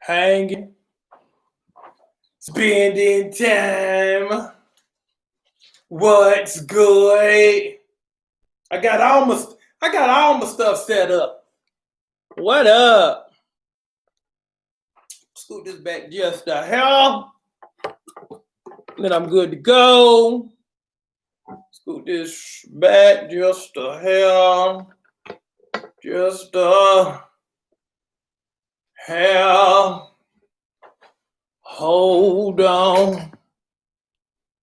hanging, spending time. What's good? I got all my stuff set up. What up? Scoot this back just a hair. Then I'm good to go. Scoot this back just a hair. Just a hair. Hold on.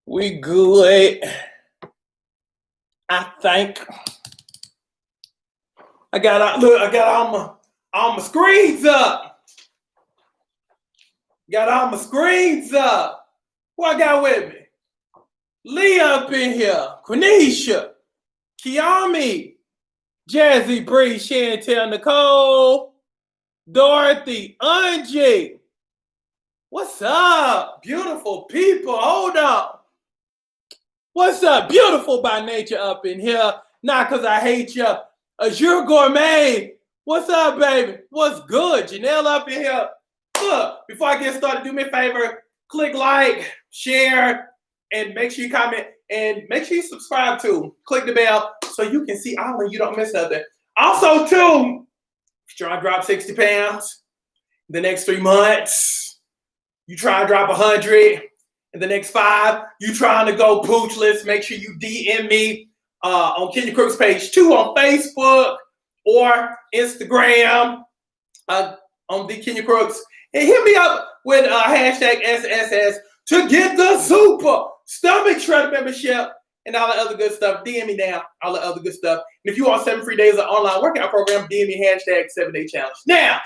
We good. I think. I got all my screens up. Got all my screens up. Who I got with me? Leah up in here. Quenisha. Kiami. Jazzy Bree. Chantel Nicole. Dorothy. Angie. What's up? Beautiful people. Hold on. What's up? Beautiful by nature up in here. Not because I hate you. Azure Gourmet. What's up, baby? What's good? Janelle up in here. Look, before I get started, do me a favor. Click like, share, and make sure you comment. And make sure you subscribe too. Click the bell so you can see all of you don't miss nothing. Also, too, if you're trying to drop 60 pounds in the next 3 months, you try to drop 100 in the next 5, you trying to go poochless, make sure you DM me on Kenya Crooks page 2 on Facebook or Instagram on the Kenya Crooks. And hit me up with hashtag SSS to get the super stomach shredder membership and all the other good stuff. DM me now, all the other good stuff. And if you want 7 free days of online workout program, DM me hashtag 7-day challenge. Now,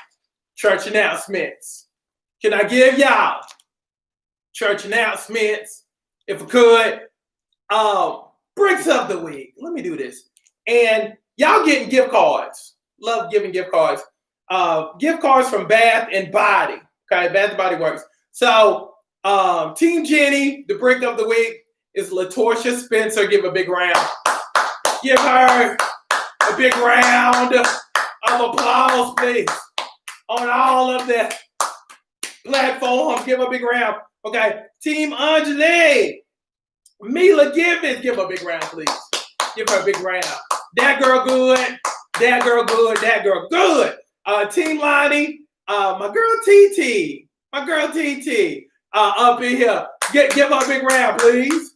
church announcements. Can I give y'all church announcements, if I could? Bricks of the week. Let me do this. And y'all getting gift cards. Love giving gift cards. Gift cards from Bath and Body. Okay, Bath and Body Works. So, Team Jenny, the brick of the week is LaTorsha Spencer. Give a big round. Give her a big round of applause, please. On all of the platforms, give a big round. Okay, Team Anjali, Mila Givens, give her a big round, please. Give her a big round. That girl good. That girl good. That girl good. Team Lonnie, my girl TT. My girl TT. Up in here. Give her a big round, please.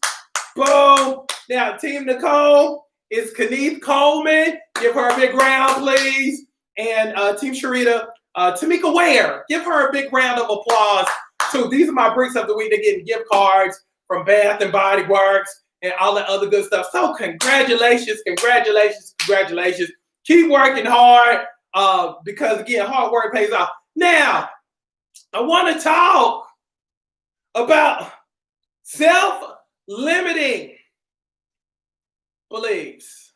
Boom. Now, Team Nicole is Kenneth Coleman. Give her a big round, please. And Team Sharita, Tamika Ware. Give her a big round of applause. So these are my bricks of the week. They're getting gift cards from Bath and Body Works and all that other good stuff. So congratulations, congratulations, congratulations. Keep working hard because, again, hard work pays off. Now, I want to talk about self-limiting beliefs.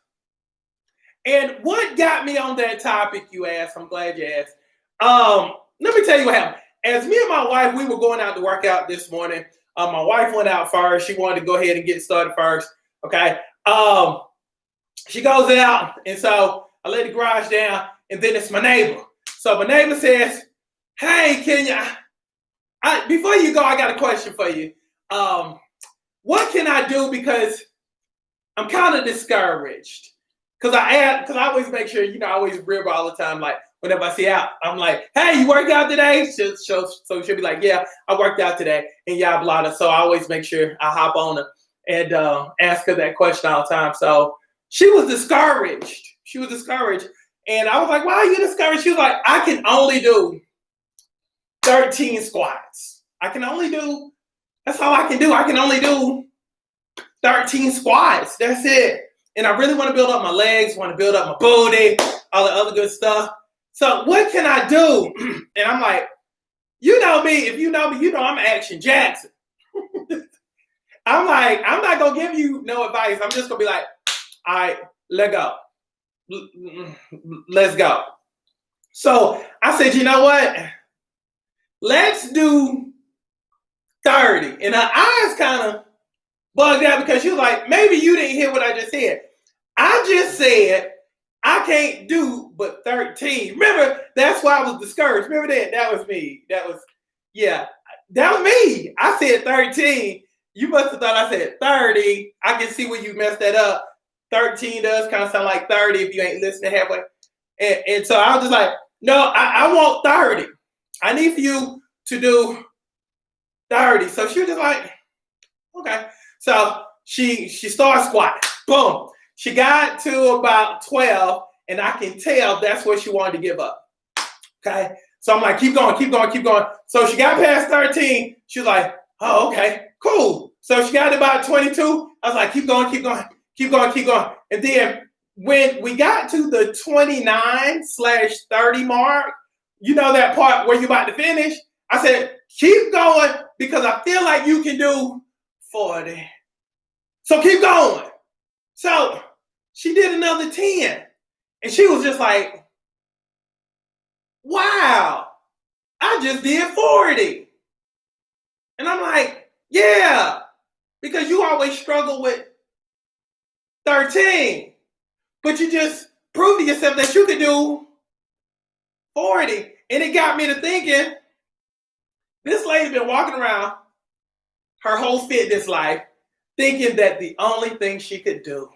And what got me on that topic, you asked? I'm glad you asked. Let me tell you what happened. As me and my wife, we were going out to work out this morning. My wife went out first. She wanted to go ahead and get started first. Okay. She goes out, and so I lay the garage down, and then it's my neighbor. So my neighbor says, "Hey, Kenya, before you go, I got a question for you. What can I do because I'm kind of discouraged? Because I always make sure, I always rib all the time, like, whenever I see out, I'm like, hey, you worked out today? So she'll be like, yeah, I worked out today. And y'all blada. So I always make sure I hop on her and ask her that question all the time. So she was discouraged. And I was like, why are you discouraged? She was like, I can only do 13 squats. That's all I can do. I can only do 13 squats. That's it. And I really want to build up my legs, want to build up my booty, all the other good stuff. So what can I do? And I'm like, you know me. If you know me, you know I'm Action Jackson. I'm like, I'm not going to give you no advice. I'm just going to be like, all right, let's go. So I said, you know what? Let's do 30. And her eyes kind of bugged out because she was like, maybe you didn't hear what I just said. I just said, I can't do but 13. Remember, that's why I was discouraged. Remember that? That was me. That was me. I said 13. You must have thought I said 30. I can see where you messed that up. 13 does kind of sound like 30 if you ain't listening halfway. And so I was just like, no, I want 30. I need for you to do 30. So she was just like, okay. So she started squatting. Boom. She got to about 12, and I can tell that's what she wanted to give up. Okay. So I'm like, keep going. So she got past 13. She was like, oh, okay, cool. So she got to about 22. I was like, keep going. And then when we got to the 29/30 mark, you know that part where you're about to finish? I said, keep going because I feel like you can do 40. So keep going. So she did another 10. And she was just like, wow, I just did 40. And I'm like, yeah, because you always struggle with 13. But you just proved to yourself that you could do 40. And it got me to thinking, this lady's been walking around her whole fitness life thinking that the only thing she could do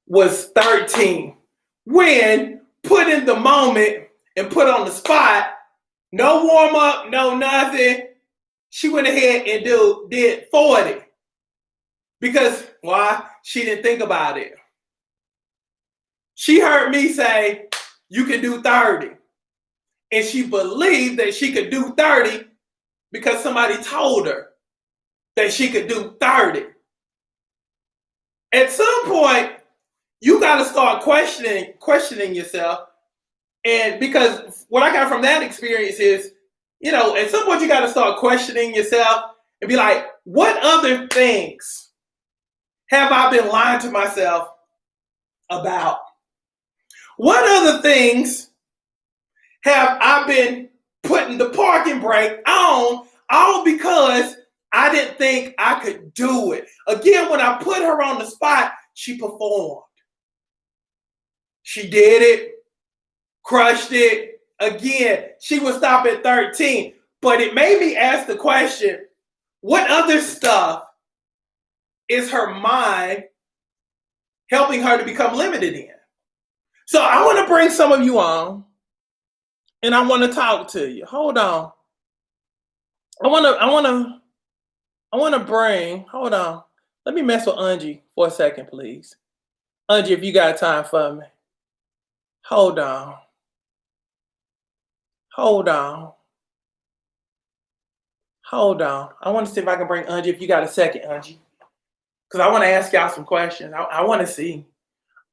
was 13. When put in the moment and put on the spot, no warm up, no nothing, she went ahead and did 40. Because why? She didn't think about it. She heard me say, you can do 30. And she believed that she could do 30 because somebody told her that she could do 30. At some point, you got to start questioning yourself. And because what I got from that experience is, at some point you got to start questioning yourself and be like, what other things have I been lying to myself about? What other things have I been putting the parking brake on, all because I didn't think I could do it? Again, when I put her on the spot, she performed. She did it, crushed it. Again, she would stop at 13. But it made me ask the question, what other stuff is her mind helping her to become limited in? So I want to bring some of you on, and I want to talk to you. Hold on. Hold on. Let me mess with Angie for a second, please. Angie, if you got time for me. Hold on. I want to see if I can bring Angie, if you got a second, Angie. Because I want to ask y'all some questions. I want to see.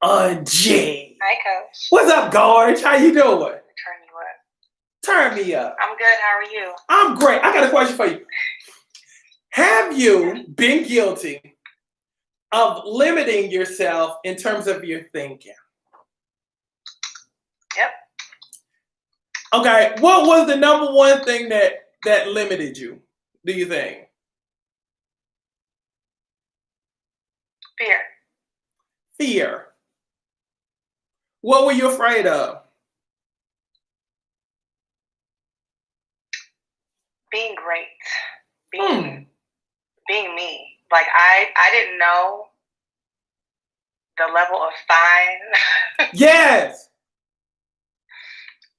Angie. Hi, Coach. What's up, Gorge? How you doing? Turn you up. Turn me up. I'm good. How are you? I'm great. I got a question for you. Have you been guilty of limiting yourself in terms of your thinking? Yep. Okay. What was the number one thing that limited you, do you think? Fear. What were you afraid of? Being great. Being me. Like I didn't know the level of fine. Yes.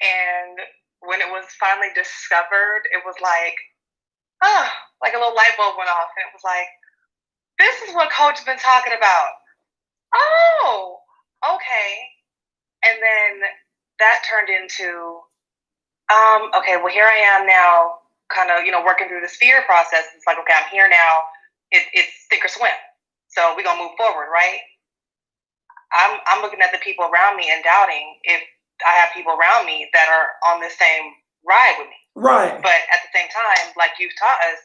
And when it was finally discovered, it was like a little light bulb went off, and it was like, this is what Coach has been talking about. Oh, okay. And then that turned into, okay, well, here I am now, kind of, working through this fear process. It's like, okay, I'm here now. It's sink or swim. So we're going to move forward, right? I'm looking at the people around me and doubting if I have people around me that are on the same ride with me. Right. But at the same time, like you've taught us,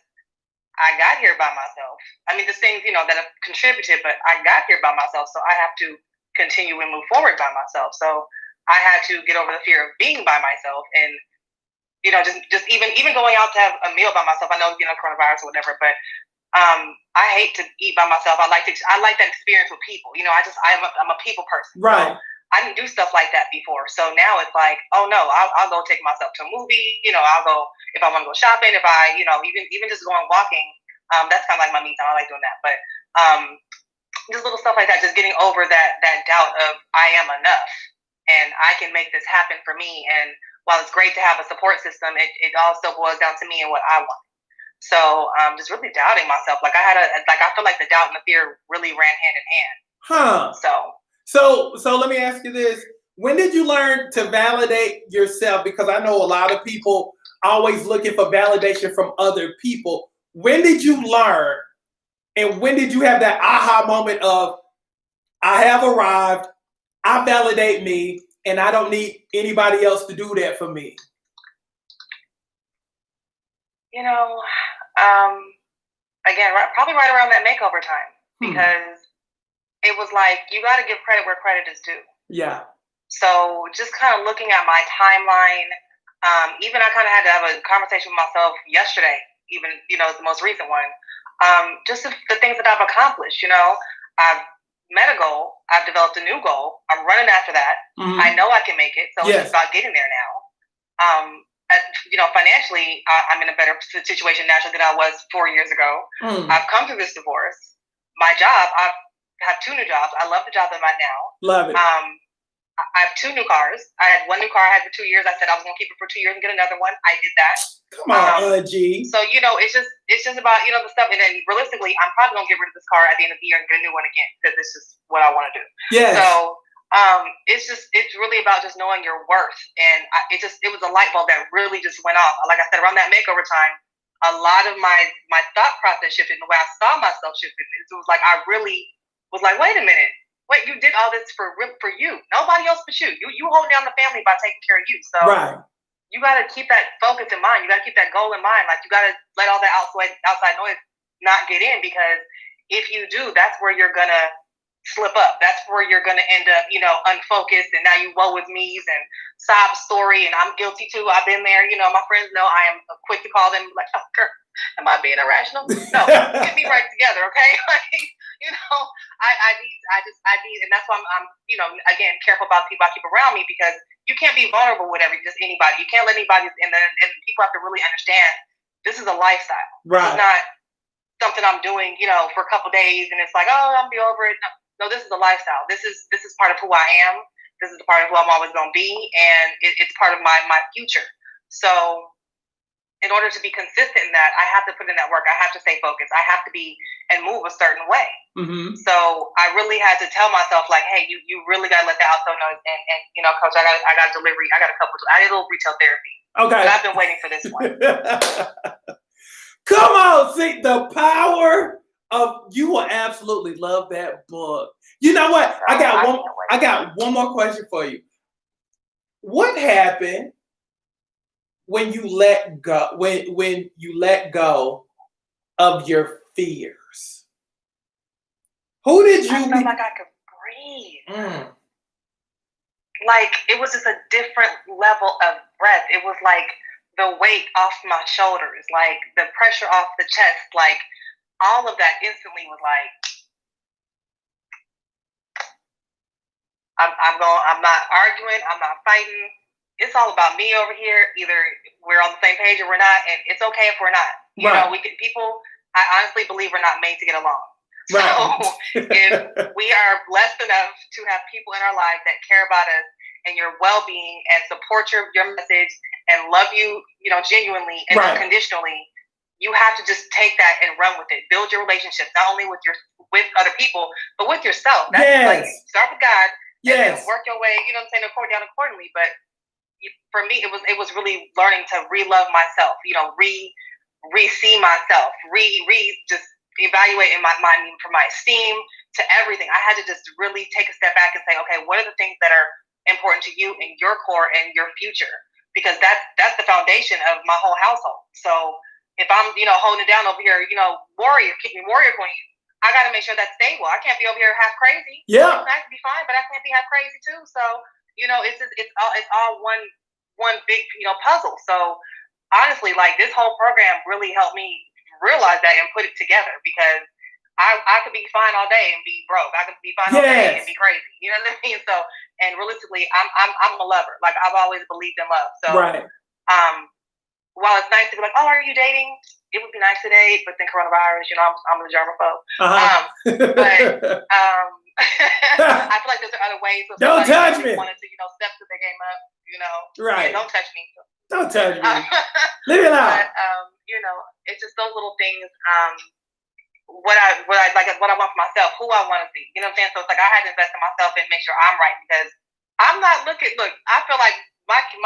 I got here by myself. I mean, there's things, that have contributed, but I got here by myself. So I have to continue and move forward by myself. So I had to get over the fear of being by myself and, just even going out to have a meal by myself. I know, coronavirus or whatever, but I hate to eat by myself. I like that experience with people. I'm a people person. Right. So I didn't do stuff like that before. So now it's like, oh no, I'll go take myself to a movie. I'll go if I want to go shopping. If I, even just going walking. That's kind of like my me time. I like doing that. But just little stuff like that, just getting over that doubt of I am enough and I can make this happen for me. And while it's great to have a support system, it also boils down to me and what I want. So just really doubting myself. Like I feel like the doubt and the fear really ran hand in hand. Huh. So let me ask you this. When did you learn to validate yourself? Because I know a lot of people always looking for validation from other people. When did you learn, and when did you have that aha moment of, I have arrived, I validate me, and I don't need anybody else to do that for me? Again, probably right around that makeover time, because it was like, you got to give credit where credit is due. Yeah. So just kind of looking at my timeline, even I kind of had to have a conversation with myself yesterday, even, the most recent one, just the things that I've accomplished. I've met a goal, I've developed a new goal, I'm running after that. I know I can make it, so it's just about getting there now. Financially, I'm in a better situation naturally than I was 4 years ago. I've come through this divorce. My job, I have 2 new jobs. I love the job I'm at now. Love it. I have 2 new cars. I had 1 new car I had for 2 years. I said I was going to keep it for 2 years and get another one. I did that. Come on, G. So, it's just about, the stuff. And then realistically, I'm probably going to get rid of this car at the end of the year and get a new one again, because this is what I want to do. Yes. So, it's really about just knowing your worth. And it was a light bulb that really just went off. Like I said, around that makeover time, a lot of my thought process shifted, and the way I saw myself shifted. It was like, I really was like, wait a minute. Wait, you did all this for you. Nobody else but you. You hold down the family by taking care of you. So you got to keep that focus in mind. You got to keep that goal in mind. Like, you got to let all that outside noise not get in, because if you do, that's where you're going to slip up. That's where you're going to end up, unfocused, and now you woe with me's and sob story, and I'm guilty too. I've been there. My friends know I am quick to call them like, oh, girl, am I being irrational? No, get me right together, okay? I need, and that's why I'm again, careful about people I keep around me, because you can't be vulnerable with just anybody. You can't let anybody, and people have to really understand this is a lifestyle. Right. It's not something I'm doing, for a couple days, and it's like, oh, I'll be over it. No, this is a lifestyle. This is part of who I am. This is the part of who I'm always going to be, and it's part of my future. So in order to be consistent in that, I have to put in that work. I have to stay focused. I have to be and move a certain way. So I really had to tell myself, like, hey, you really got to let the outside noise. And Coach, I got delivery. I did a little retail therapy. Okay. But I've been waiting for this one. Come on, see the power of, you will absolutely love that book. You know what? I got one more question for you. What happened when you let go, when you let go of your fears? Who did you? I felt like I could breathe. Like, it was just a different level of breath. It was like the weight off my shoulders, like the pressure off the chest, like all of that instantly was like, I'm not arguing, I'm not fighting. It's all about me over here. Either we're on the same page or we're not, and it's okay if we're not. I honestly believe we're not made to get along. Right. So if we are blessed enough to have people in our lives that care about us and your well-being and support your message and love you, genuinely and unconditionally, you have to just take that and run with it. Build your relationships, not only with other people, but with yourself. That's like, start with God, and then work your way, down accordingly. But for me, it was really learning to re-love myself, re-see myself, just evaluating my mind from my esteem to everything. I had to just really take a step back and say, okay, what are the things that are important to you and your core and your future? Because that's the foundation of my whole household. So if I'm, holding it down over here, warrior queen, I got to make sure that's stable. I can't be over here half crazy. Yeah. I can be fine, but I can't be half crazy too. So, it's all one big, puzzle. So honestly, like, this whole program really helped me realize that and put it together, because I could be fine all day and be broke. I could be fine all day and be crazy. You know what I mean? So, and realistically, I'm a lover. Like, I've always believed in love. So, while it's nice to be like, oh, are you dating? It would be nice to date, but then coronavirus, you know, I'm a germaphobe. But I feel like there's other ways. So don't touch me. Wanted to, you know, step to the game up. You know, right? Yeah, don't touch me. Don't touch me. Leave it out. But, you know, it's just those little things. What I want for myself, who I want to see. You know what I'm saying? So it's like I had to invest in myself and make sure I'm right, because I'm not looking. Look, I feel like my king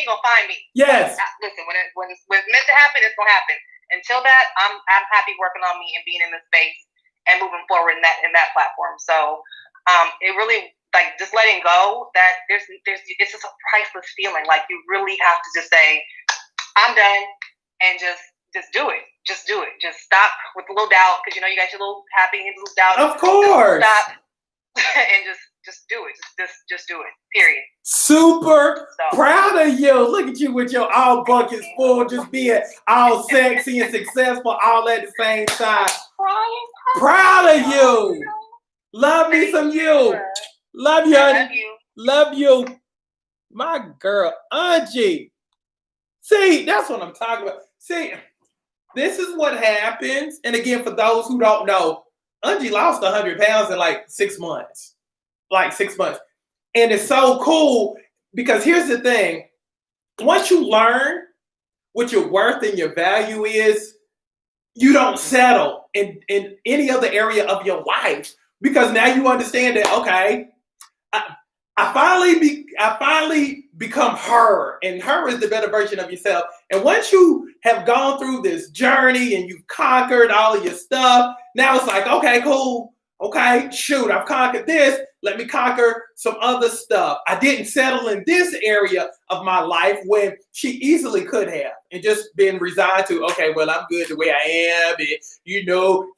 gonna find me. Yes. Listen, when it's meant to happen, it's gonna happen. Until that, I'm happy working on me and being in this space and moving forward in that platform. So it really, like, just letting go, that there's it's just a priceless feeling. Like, you really have to just say, I'm done, and just do it. Just do it. Just stop with a little doubt, because you know you got your little happy and little doubt. Of course. Just stop and just do it. Just do it. Period. Super proud of you. Look at you with your all buckets full, just being all sexy and successful all at the same time. Proud of you. Love me some you. Love you, honey. Love you. My girl, Angie. See, that's what I'm talking about. See, this is what happens. And again, for those who don't know, Angie lost 100 pounds in like 6 months. And it's so cool, because here's the thing. Once you learn what your worth and your value is, you don't settle in any other area of your life, because now you understand that, okay, I finally become her, and her is the better version of yourself. And once you have gone through this journey and you've conquered all of your stuff, now it's like, okay, cool. Okay, shoot, I've conquered this. Let me conquer some other stuff. I didn't settle in this area of my life when she easily could have, and just been resigned to, okay, well, I'm good the way I am. And, you know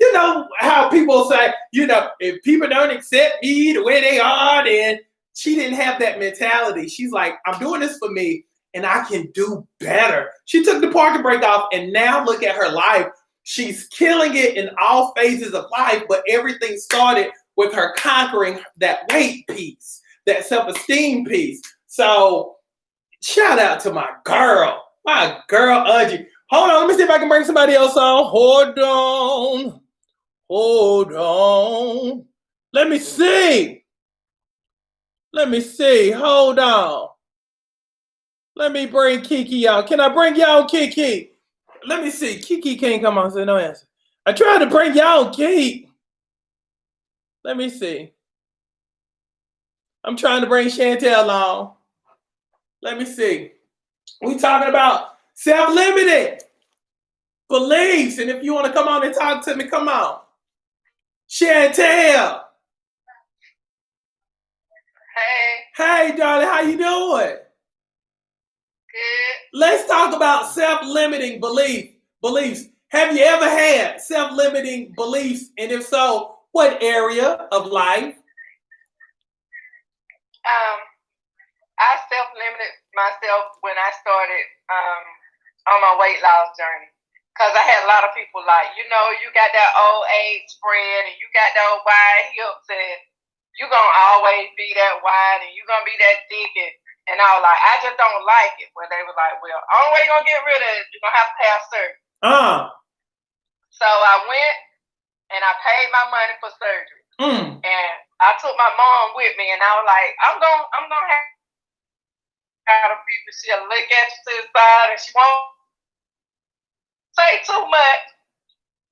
how people say, you know, if people don't accept me the way they are, then she didn't have that mentality. She's like, I'm doing this for me, and I can do better. She took the parking brake off, and now look at her life. She's killing it in all phases of life, but everything started with her conquering that weight piece, that self-esteem piece. So shout out to my girl, Angie. Hold on, let me see if I can bring somebody else on. Hold on. Let me see. Hold on. Let me bring Kiki out. Can I bring y'all Kiki? Let me see. Kiki can't come on, so no answer. I tried to bring y'all Kiki. Let me see. I'm trying to bring Chantel on. Let me see. We talking about self-limited beliefs. And if you want to come on and talk to me, come on. Chantel. Hey, darling. How you doing? Good. Let's talk about self-limiting beliefs. Have you ever had self-limiting beliefs? And if so, what area of life? I self-limited myself when I started on my weight loss journey. Because I had a lot of people like, you know, you got that old age spread and you got those wide hips and you're going to always be that wide and you're going to be that thick. And I was like, I just don't like it. Well, they were like, well, only way you're going to get rid of it, you're going to have surgery. So I went and I paid my money for surgery. And I took my mom with me and I was like, I'm going to have people, she'll look at you to the side and she won't say too much.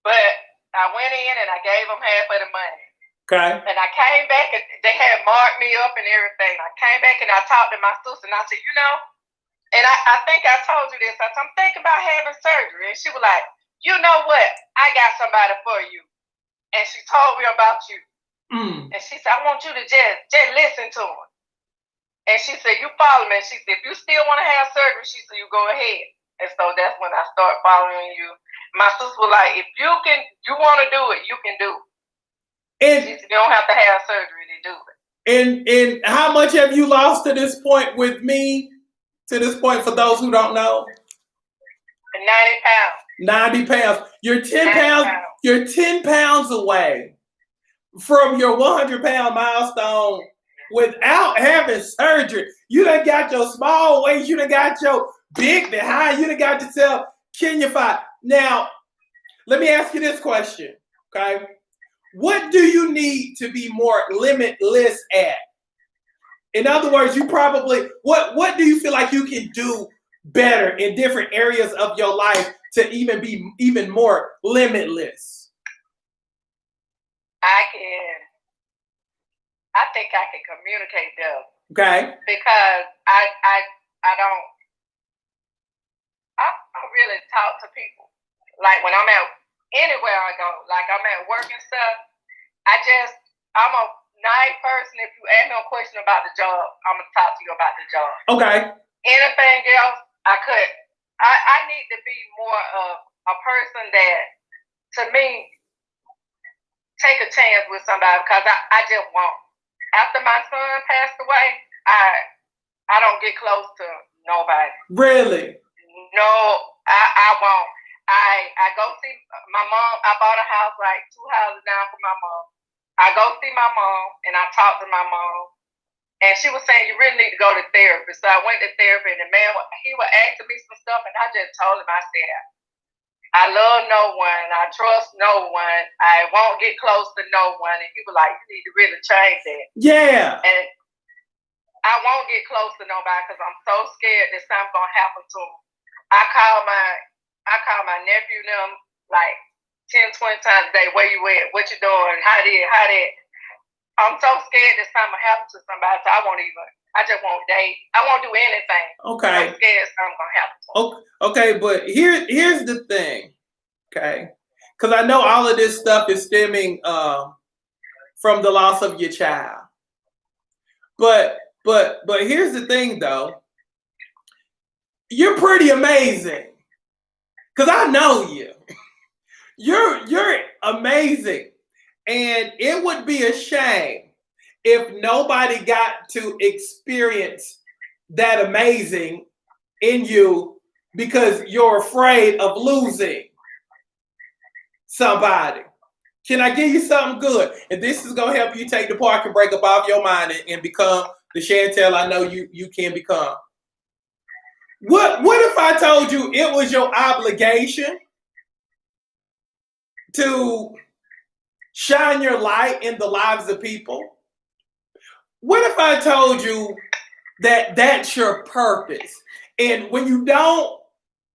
But I went in and I gave them half of the money. Okay. And I came back and they had marked me up and everything. I came back and I talked to my sister and I said, you know, and I think I told you this. I said, I'm thinking about having surgery. And she was like, you know what? I got somebody for you. And she told me about you. And she said, I want you to just listen to him. And she said, you follow me. And she said, if you still want to have surgery, she said, you go ahead. And so that's when I started following you. My sister was like, if you want to do it, you can do it. And she said, you don't have to have surgery to do it. And how much have you lost to this point with me? To this point, for those who don't know? 90 pounds. 90 pounds. You're 10 90 pounds. pounds. You're 10 pounds away from your 100-pound milestone without having surgery. You done got your small waist. You done got your big to high. You done got yourself Kenyified. Now, let me ask you this question, okay? What do you need to be more limitless at? In other words, you probably, what do you feel like you can do better in different areas of your life to even be even more limitless? I think I can communicate better. Okay. Because I don't really talk to people. Like when I'm at anywhere I go, like I'm at work and stuff, I'm a nice person. If you ask me a question about the job, I'm gonna talk to you about the job. Okay. Anything else, I couldn't. I need to be more of a person that, to me, take a chance with somebody because I just won't. After my son passed away, I don't get close to nobody. Really? No, I won't. I go see my mom. I bought a house like 2 houses down from my mom. I go see my mom and I talk to my mom. And she was saying, you really need to go to therapy. So I went to therapy and the man, he was asking me some stuff and I just told him, I said, I love no one. I trust no one. I won't get close to no one. And he was like, you need to really change that. Yeah. And I won't get close to nobody because I'm so scared that something's going to happen to him. I call my nephew them like 10, 20 times a day. Where you at? What you doing? How that? I'm so scared that something happens to somebody, so I just won't date. I won't do anything. Okay. I'm scared something's gonna happen to me. Okay, but here's the thing, okay? Because I know all of this stuff is stemming from the loss of your child. But here's the thing, though. You're pretty amazing. Because I know you. You're amazing. And it would be a shame if nobody got to experience that amazing in you because you're afraid of losing somebody. Can I give you something good? And this is going to help you take the parking brake up off your mind and become the Chantel I know you can become. What if I told you it was your obligation to shine your light in the lives of people? What if I told you that that's your purpose? And when you don't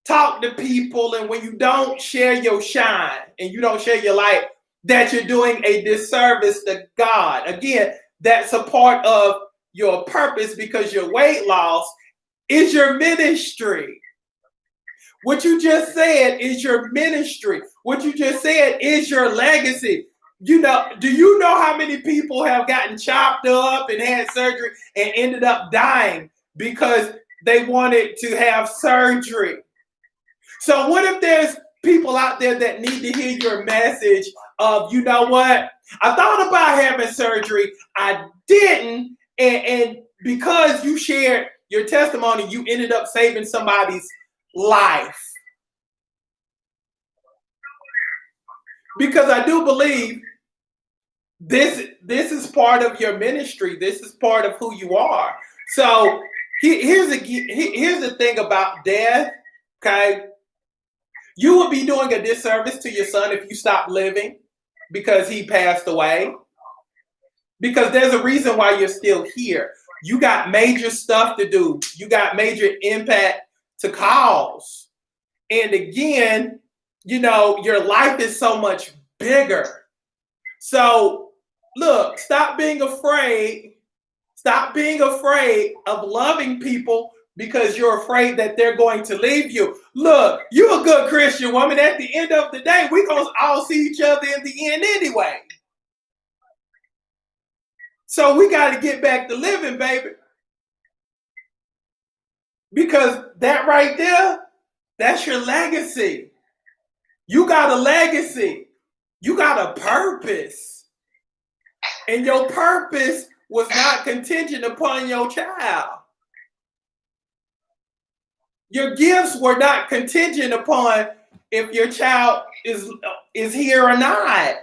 talk to people and when you don't share your shine and you don't share your light, that you're doing a disservice to God. Again, that's a part of your purpose because your weight loss is your ministry. What you just said is your ministry. What you just said is your legacy. You know, do you know how many people have gotten chopped up and had surgery and ended up dying because they wanted to have surgery? So what if there's people out there that need to hear your message of, you know what? I thought about having surgery. I didn't. And because you shared your testimony, you ended up saving somebody's life. Because I do believe this is part of your ministry. This is part of who you are. So here's the thing about death, okay? You would be doing a disservice to your son if you stop living because he passed away. Because there's a reason why you're still here. You got major stuff to do. You got major impact to cause. And again, you know, your life is so much bigger. So look, stop being afraid. Stop being afraid of loving people because you're afraid that they're going to leave you. Look, you're a good Christian woman. At the end of the day, we're going to all see each other in the end anyway. So we got to get back to living, baby. Because that right there, that's your legacy. You got a legacy. You got a purpose. And your purpose was not contingent upon your child. Your gifts were not contingent upon if your child is here or not.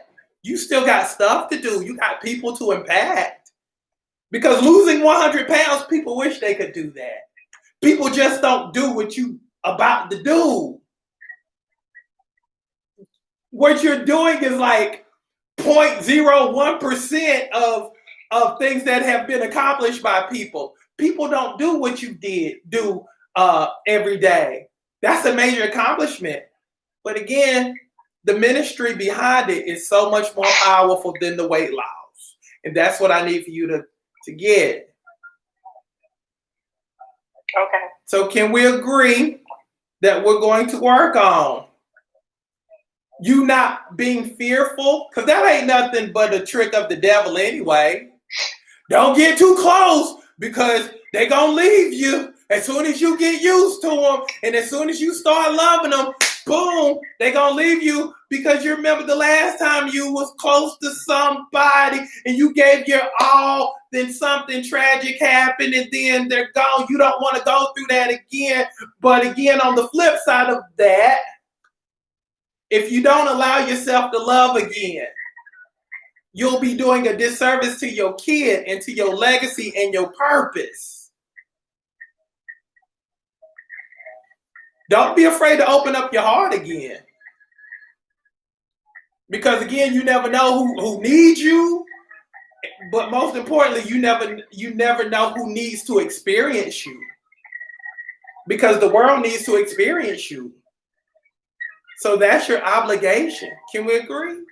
You still got stuff to do. You got people to impact. Because losing 100 pounds, people wish they could do that. People just don't do what you about to do. What you're doing is like 0.01% of things that have been accomplished by people. People don't do what you do every day. That's a major accomplishment. But again, the ministry behind it is so much more powerful than the weight loss. And that's what I need for you to get. Okay. So can we agree that we're going to work on you not being fearful? Because that ain't nothing but a trick of the devil anyway. Don't get too close because they're going to leave you. As soon as you get used to them and as soon as you start loving them, boom, they're going to leave you because you remember the last time you was close to somebody and you gave your all, then something tragic happened and then they're gone. You don't want to go through that again. But again, on the flip side of that, if you don't allow yourself to love again, you'll be doing a disservice to your kid and to your legacy and your purpose. Don't be afraid to open up your heart again. Because again, you never know who needs you. But most importantly, you never know who needs to experience you. Because the world needs to experience you. So that's your obligation. Can we agree?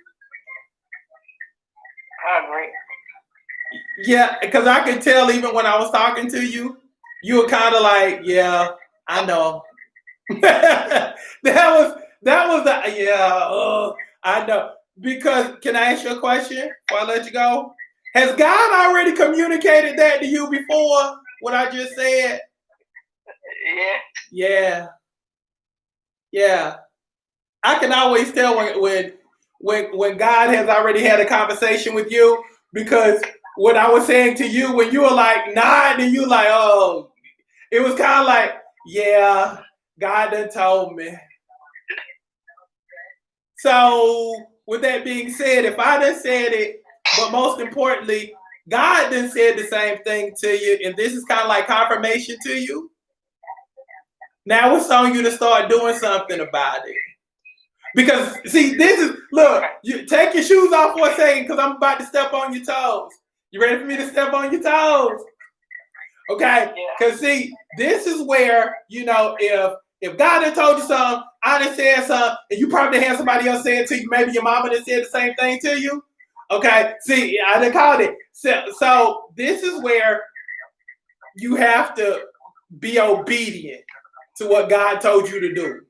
I agree. Yeah, because I could tell even when I was talking to you, you were kind of like, yeah, I know. that was I know. Because can I ask you a question before I let you go? Has God already communicated that to you before? What I just said? Yeah. Yeah. I can always tell when God has already had a conversation with you, because what I was saying to you when you were like nine and you like, oh, it was kind of like, yeah, God done told me. So with that being said, if I done said it, but most importantly, God done said the same thing to you, and this is kind of like confirmation to you. Now it's on you to start doing something about it. Because see, this is look, you take your shoes off for a second because I'm about to step on your toes. You ready for me to step on your toes? Okay, because see, this is where, you know, if God had told you something, I done said something, and you probably had somebody else say it to you, maybe your mama done said the same thing to you. Okay, see, I done called it. So this is where you have to be obedient to what God told you to do.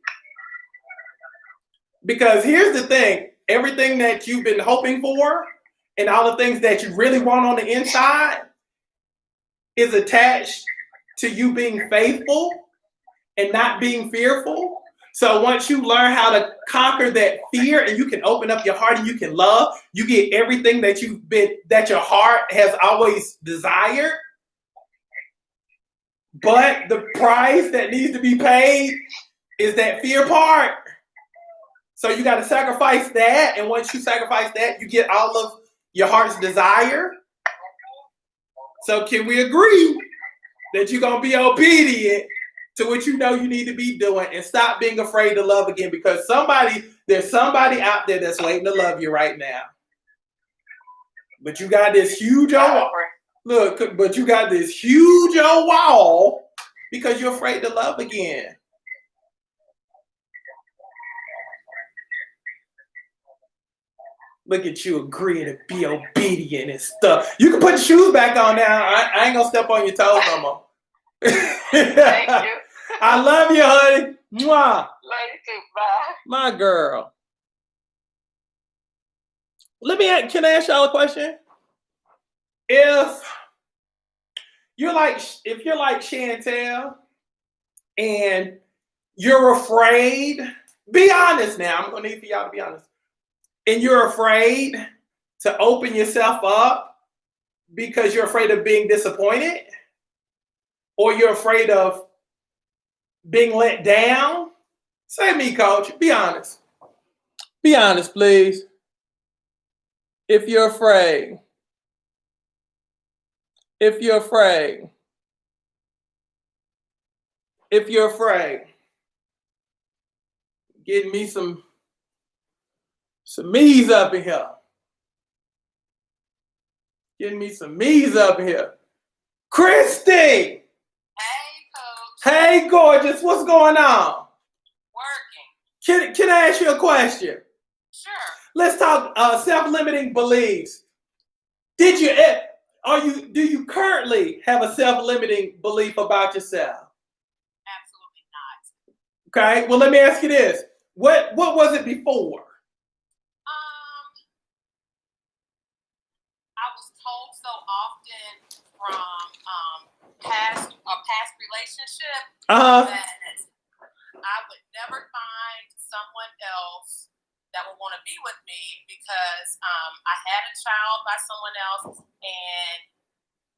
Because here's the thing, everything that you've been hoping for and all the things that you really want on the inside is attached to you being faithful and not being fearful. So once you learn how to conquer that fear and you can open up your heart and you can love, you get everything that that your heart has always desired. But the price that needs to be paid is that fear part. So you got to sacrifice that. And once you sacrifice that, you get all of your heart's desire. So can we agree that you're going to be obedient to what you know you need to be doing and stop being afraid to love again? Because there's somebody out there that's waiting to love you right now. But you got this huge old but you got this huge old wall because you're afraid to love again. Look at you agreeing to be obedient and stuff. You can put your shoes back on now. I ain't gonna step on your toes no more. Thank you. I love you, honey. Mwah. Love you too. Bye. My girl. Can I ask y'all a question? If you're like Chantel and you're afraid, be honest now. I'm gonna need for y'all to be honest. And you're afraid to open yourself up because you're afraid of being disappointed, or you're afraid of being let down. Say me, coach. Be honest. Be honest, please. If you're afraid. If you're afraid. If you're afraid. Getting me some me's up in here. Getting me some me's up in here. Christy! Hey, coach. Hey, gorgeous. What's going on? Working. Can I ask you a question? Sure. Let's talk self-limiting beliefs. Do you currently have a self-limiting belief about yourself? Absolutely not. Okay. Well, let me ask you this. What was it before? I was told so often from past relationship that I would never find someone else that would want to be with me because I had a child by someone else and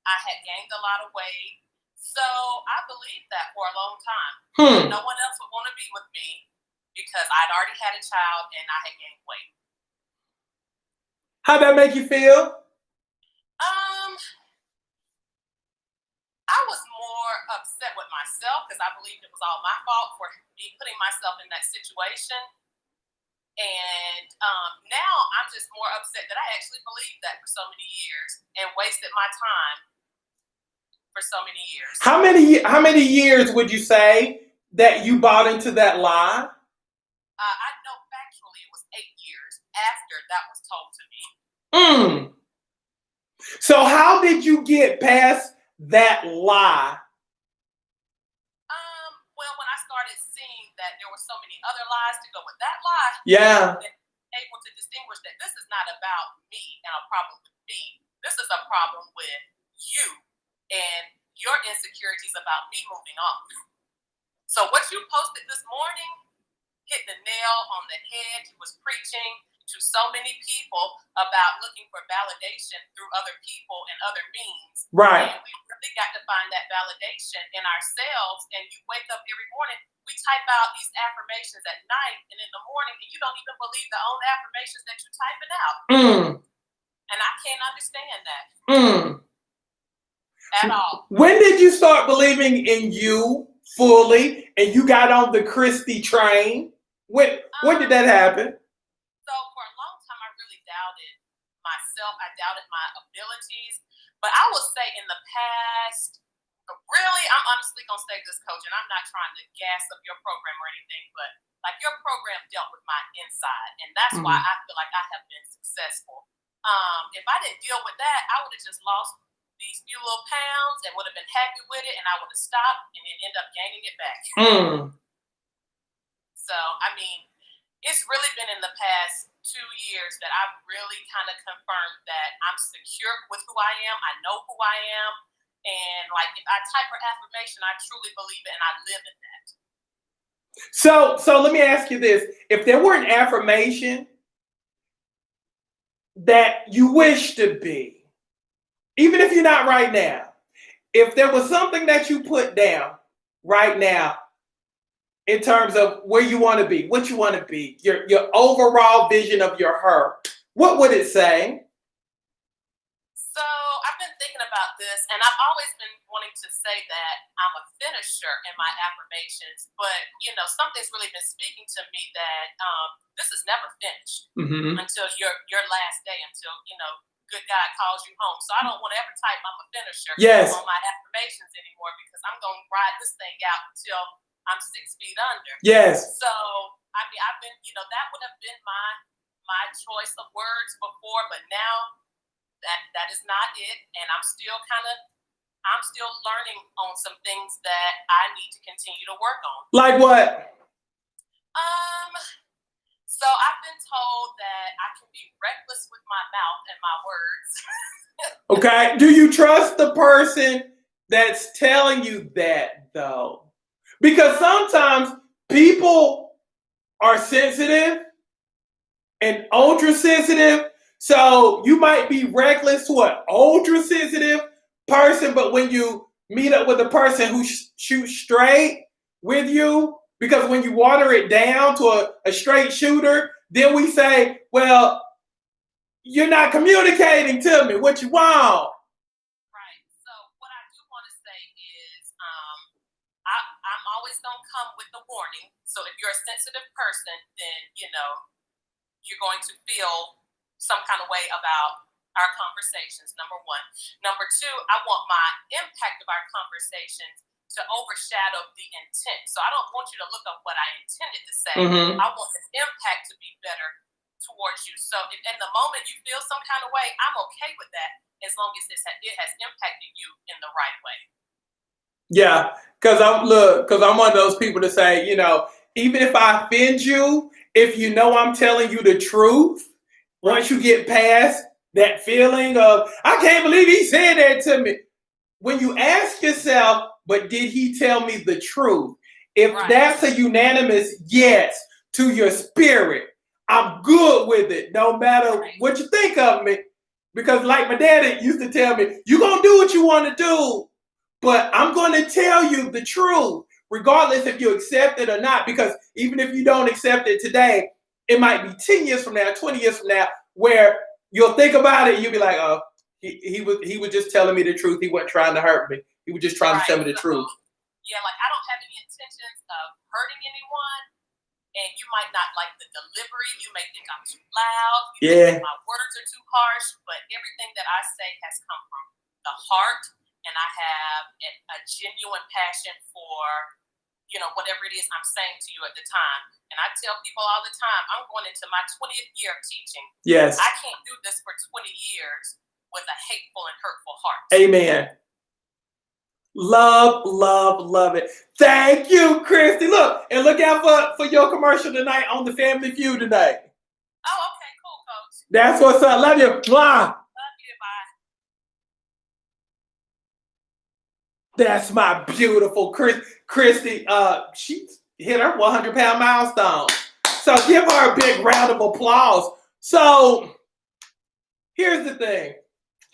I had gained a lot of weight. So I believed that for a long time. No one else would want to be with me because I'd already had a child and I had gained weight. How'd that make you feel? I was more upset with myself because I believed it was all my fault for me putting myself in that situation. And now I'm just more upset that I actually believed that for so many years and wasted my time for so many years. How many years would you say that you bought into that lie? I know factually it was 8 years after that was told to me. So how did you get past that lie? Well, when I started seeing that there were so many other lies to go with that lie, able to distinguish that this is not about me and a problem with me. This is a problem with you and your insecurities about me moving on. So what you posted this morning hit the nail on the head. He was preaching to so many people about looking for validation through other people and other means. Right. And we really got to find that validation in ourselves. And you wake up every morning, we type out these affirmations at night and in the morning, and you don't even believe the own affirmations that you're typing out. And I can't understand that. At all. When did you start believing in you fully and you got on the Christy train? When did that happen? So for a long time, I really doubted myself. I doubted my abilities. But I will say in the past, really, I'm honestly going to say this, coach, and I'm not trying to gas up your program or anything, but like your program dealt with my inside. And that's why I feel like I have been successful. If I didn't deal with that, I would have just lost these few little pounds and would have been happy with it, and I would have stopped and then end up gaining it back. So, I mean, it's really been in the past 2 years that I've really kind of confirmed that I'm secure with who I am. I know who I am. And like, if I type her affirmation, I truly believe it and I live in that. So let me ask you this. If there were an affirmation that you wish to be, even if you're not right now, if there was something that you put down right now in terms of where you want to be, what you want to be, your overall vision of your her, what would it say? So I've been thinking about this, and I've always been wanting to say that I'm a finisher in my affirmations, but, you know, something's really been speaking to me that this is never finished until your last day, until, you know, good God calls you home. So I don't want to ever type I'm a finisher on my affirmations anymore because I'm going to ride this thing out until I'm 6 feet under. Yes. So, I mean, I've been, you know, that would have been my choice of words before, but now that is not it. And I'm still learning on some things that I need to continue to work on. Like what? So I've been told that I can be reckless with my mouth and my words. Okay. Do you trust the person that's telling you that, though? Because sometimes people are sensitive and ultra sensitive. So you might be reckless to an ultra sensitive person, but when you meet up with a person who shoots straight with you, Because when you water it down to a straight shooter, then we say, well, you're not communicating to me what you want. Right. So what I do want to say is, I'm always gonna come with the warning. So if you're a sensitive person, then you're going to feel some kind of way about our conversations. Number one. Number two, I want my impact of our conversations to overshadow the intent. So I don't want you to look up what I intended to say. Mm-hmm. I want the impact to be better towards you. So if in the moment you feel some kind of way, I'm okay with that as long as it has impacted you in the right way. Yeah, because I'm one of those people to say, even if I offend you, if you know I'm telling you the truth, once you get past that feeling of, I can't believe he said that to me. When you ask yourself, but did he tell me the truth? If that's a unanimous yes to your spirit, I'm good with it, no matter what you think of me. Because like my daddy used to tell me, you're going to do what you want to do, but I'm going to tell you the truth, regardless if you accept it or not. Because even if you don't accept it today, it might be 10 years from now, 20 years from now, where you'll think about it and you'll be like, oh, he was just telling me the truth. He wasn't trying to hurt me. He was just trying to tell me the truth. Yeah, like I don't have any intentions of hurting anyone. And you might not like the delivery. You may think I'm too loud. You may think my words are too harsh. But everything that I say has come from the heart. And I have a genuine passion for, whatever it is I'm saying to you at the time. And I tell people all the time, I'm going into my 20th year of teaching. Yes. I can't do this for 20 years with a hateful and hurtful heart. Amen. Love, love, love it. Thank you, Christy. Look out for your commercial tonight on the Family Feud tonight. Oh, okay, cool, Coach. That's what's up. Love you. Mwah. Love you. Bye. That's my beautiful Christy. She hit her 100-pound milestone. So give her a big round of applause. So here's the thing,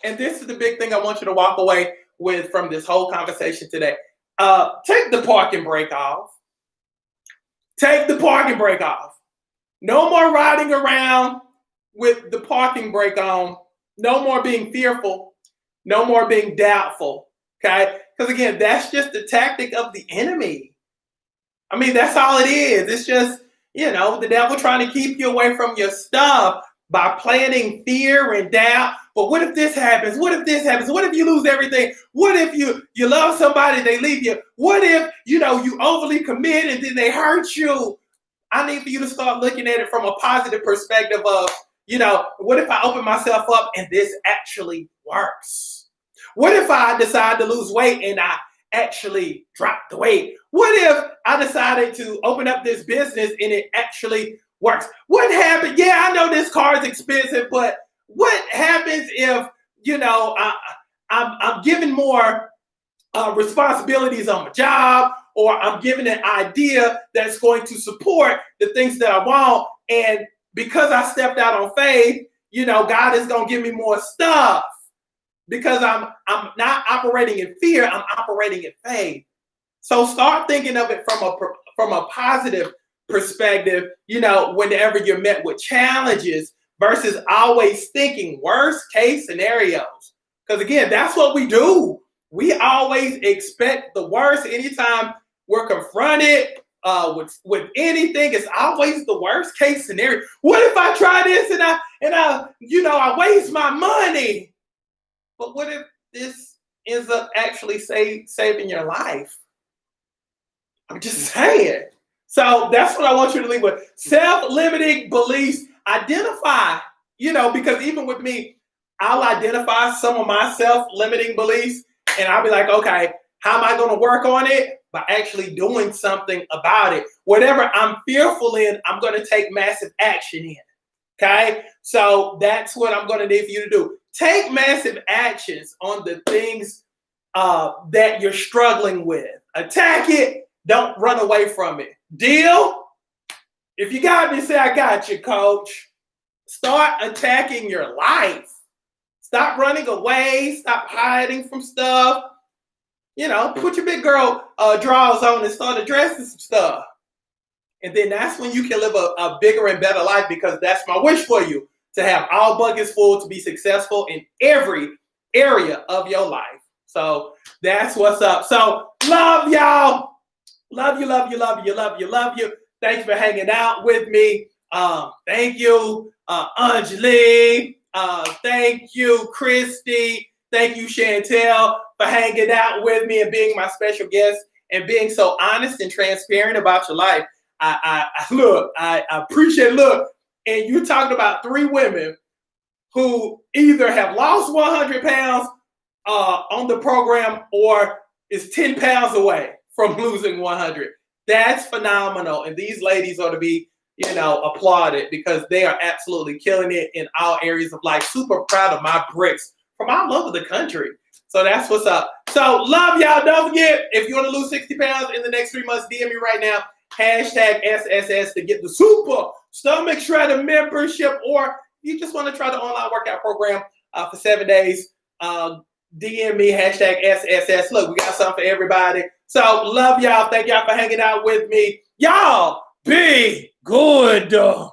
and this is the big thing I want you to walk away with from this whole conversation today. Take the parking brake off. Take the parking brake off. No more riding around with the parking brake on. No more being fearful. No more being doubtful. Okay? Because again, that's just the tactic of the enemy. I mean, that's all it is. It's just, the devil trying to keep you away from your stuff by planting fear and doubt. But what if this happens? What if this happens? What if you lose everything? What if you love somebody, they leave you? What if, you overly commit and then they hurt you? I need for you to start looking at it from a positive perspective of, what if I open myself up and this actually works? What if I decide to lose weight and I actually drop the weight? What if I decided to open up this business and it actually works? What happens? Yeah, I know this car is expensive, but what happens if, I'm given more responsibilities on my job, or I'm given an idea that's going to support the things that I want, and because I stepped out on faith, God is going to give me more stuff because I'm not operating in fear, I'm operating in faith. So start thinking of it from a positive perspective, whenever you're met with challenges versus always thinking worst case scenarios. Because again, that's what we do. We always expect the worst. Anytime we're confronted with anything, it's always the worst case scenario. What if I try this and I waste my money? But what if this ends up actually saving your life? I'm just saying. So that's what I want you to leave with. Self-limiting beliefs. Identify, because even with me, I'll identify some of my self-limiting beliefs and I'll be like, okay, how am I going to work on it? By actually doing something about it. Whatever I'm fearful in, I'm going to take massive action in. Okay? So that's what I'm going to need for you to do. Take massive actions on the things that you're struggling with. Attack it. Don't run away from it. Deal? If you got me, say, I got you, coach. Start attacking your life. Stop running away. Stop hiding from stuff. Put your big girl drawers on and start addressing some stuff. And then that's when you can live a bigger and better life, because that's my wish for you, to have all buckets full, to be successful in every area of your life. So that's what's up. So love y'all. Love you, love you, love you, love you, love you. Thanks for hanging out with me. Thank you, Anjali. Thank you, Christy. Thank you, Chantel, for hanging out with me and being my special guest and being so honest and transparent about your life. I appreciate, look, and you talked about 3 women who either have lost 100 pounds on the program or is 10 pounds away from losing 100. That's phenomenal. And these ladies ought to be, applauded, because they are absolutely killing it in all areas of life. Super proud of my bricks from all over the country. So that's what's up. So love y'all. Don't forget, if you want to lose 60 pounds in the next 3 months, DM me right now. #SSS to get the super stomach shredder membership, or you just want to try the online workout program for 7 days. DM me #SSS. Look, we got something for everybody. So love y'all. Thank y'all for hanging out with me. Y'all be good.